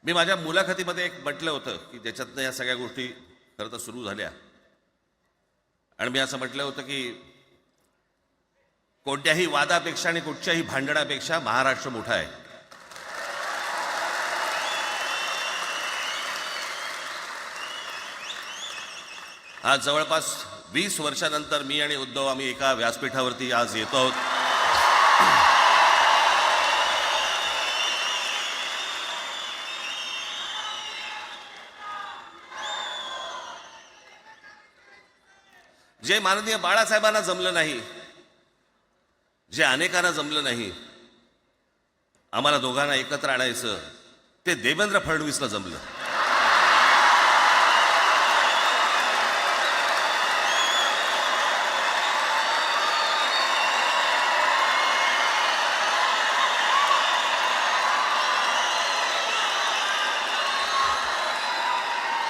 मी माझ्या मुलाखतीमध्ये एक म्हटलं होतं की ज्याच्यातनं या सगळ्या गोष्टी खरं तर सुरू झाल्या. आणि मी असं म्हटलं होतं की कोणत्याही वादापेक्षा आणि कुठच्याही भांडणापेक्षा महाराष्ट्र मोठा आहे. आज जवळपास 20 वर्षानंतर मी आणि उद्धव आम्ही एका व्यासपीठावरती आज येतो आहोत. जे माननीय बाळासाहेबांना जमलं नाही, जे अनेकांना जमलं नाही, आम्हाला दोघांना एकत्र आणायचं, ते देवेंद्र फडणवीसला जमलं.